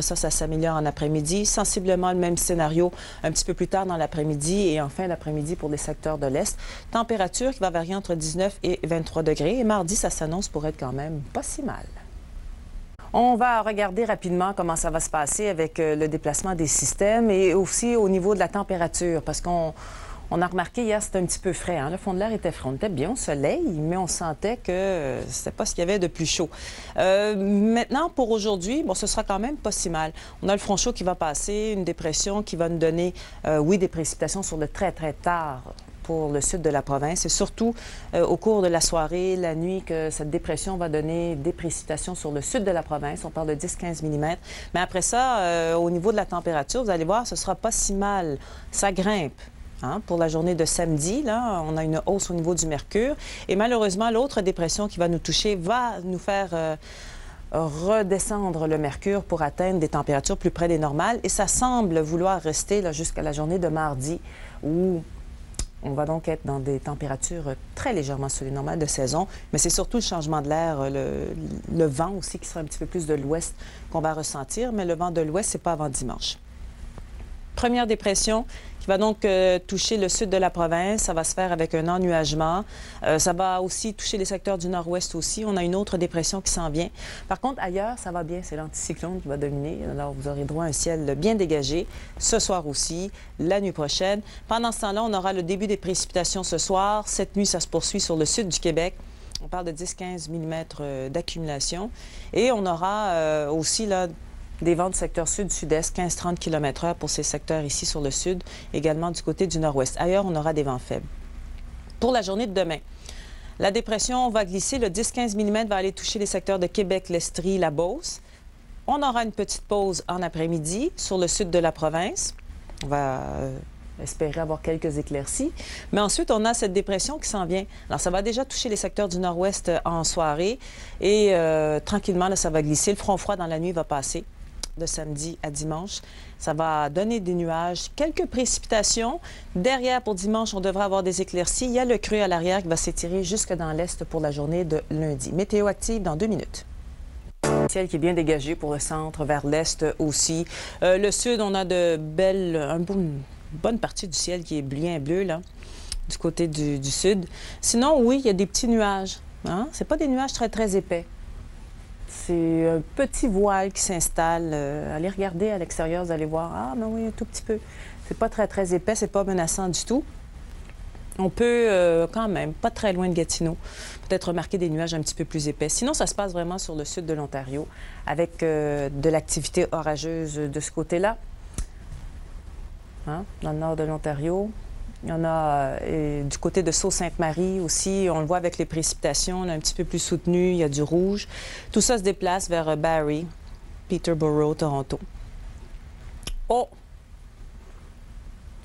Ça s'améliore en après-midi. Sensiblement le même scénario un petit peu plus tard dans l'après-midi et en fin d'après-midi pour les secteurs de l'Est. Température qui va varier entre 19 et 23 degrés. Et mardi, ça s'annonce pour être quand même pas si mal. On va regarder rapidement comment ça va se passer avec le déplacement des systèmes et aussi au niveau de la température parce qu'on a remarqué hier, c'était un petit peu frais. Hein? Le fond de l'air était frais. On était bien au soleil, mais on sentait que c'était pas ce qu'il y avait de plus chaud. Maintenant, pour aujourd'hui, bon, ce sera quand même pas si mal. On a le front chaud qui va passer, une dépression qui va nous donner, oui, des précipitations sur le très, très tard pour le sud de la province. Et surtout, au cours de la soirée, la nuit, que cette dépression va donner des précipitations sur le sud de la province. On parle de 10-15 mm. Mais après ça, au niveau de la température, vous allez voir, ce sera pas si mal. Ça grimpe. Hein, pour la journée de samedi, là, on a une hausse au niveau du mercure. Et malheureusement, l'autre dépression qui va nous toucher va nous faire redescendre le mercure pour atteindre des températures plus près des normales. Et ça semble vouloir rester jusqu'à la journée de mardi où on va donc être dans des températures très légèrement sous les normales de saison. Mais c'est surtout le changement de l'air, le vent aussi qui sera un petit peu plus de l'ouest qu'on va ressentir. Mais le vent de l'ouest, c'est pas avant dimanche. Première dépression qui va donc toucher le sud de la province. Ça va se faire avec un ennuagement. Ça va aussi toucher les secteurs du nord-ouest aussi. On a une autre dépression qui s'en vient. Par contre, ailleurs, ça va bien. C'est l'anticyclone qui va dominer. Alors, vous aurez droit à un ciel bien dégagé ce soir aussi, la nuit prochaine. Pendant ce temps-là, on aura le début des précipitations ce soir. Cette nuit, ça se poursuit sur le sud du Québec. On parle de 10-15 mm d'accumulation. Et on aura aussi là, des vents du secteur sud-sud-est, 15-30 km/h pour ces secteurs ici sur le sud, également du côté du nord-ouest. Ailleurs, on aura des vents faibles. Pour la journée de demain, la dépression va glisser. Le 10-15 mm va aller toucher les secteurs de Québec, l'Estrie, la Beauce. On aura une petite pause en après-midi sur le sud de la province. On va espérer avoir quelques éclaircies. Mais ensuite, on a cette dépression qui s'en vient. Alors, ça va déjà toucher les secteurs du nord-ouest en soirée. Et tranquillement, là, ça va glisser. Le front froid dans la nuit va passer de samedi à dimanche. Ça va donner des nuages, quelques précipitations. Derrière, pour dimanche, on devrait avoir des éclaircies. Il y a le creux à l'arrière qui va s'étirer jusque dans l'est pour la journée de lundi. Météo active dans 2 minutes. Le ciel qui est bien dégagé pour le centre, vers l'est aussi. Le sud, on a une bonne partie du ciel qui est bien bleu, là, du côté du sud. Sinon, oui, il y a des petits nuages. Hein? Ce pas des nuages très, très épais. C'est un petit voile qui s'installe. Allez regarder à l'extérieur, vous allez voir. Ah, ben oui, un tout petit peu. C'est pas très, très épais, c'est pas menaçant du tout. On peut quand même, pas très loin de Gatineau, peut-être remarquer des nuages un petit peu plus épais. Sinon, ça se passe vraiment sur le sud de l'Ontario, avec de l'activité orageuse de ce côté-là. Hein? Dans le nord de l'Ontario. Il y en a du côté de Sault-Sainte-Marie aussi. On le voit avec les précipitations. On est un petit peu plus soutenu. Il y a du rouge. Tout ça se déplace vers Barrie, Peterborough, Toronto. Oh!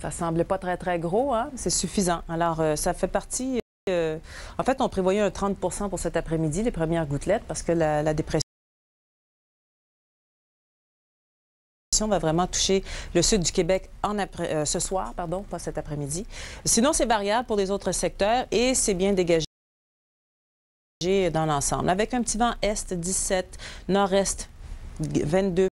Ça semble pas très, très gros, hein? C'est suffisant. Alors, ça fait partie... en fait, on prévoyait un 30 pour cet après-midi, les premières gouttelettes, parce que la dépression va vraiment toucher le sud du Québec ce soir, pardon, pas cet après-midi. Sinon, c'est variable pour les autres secteurs et c'est bien dégagé dans l'ensemble. Avec un petit vent est 17, nord-est 22,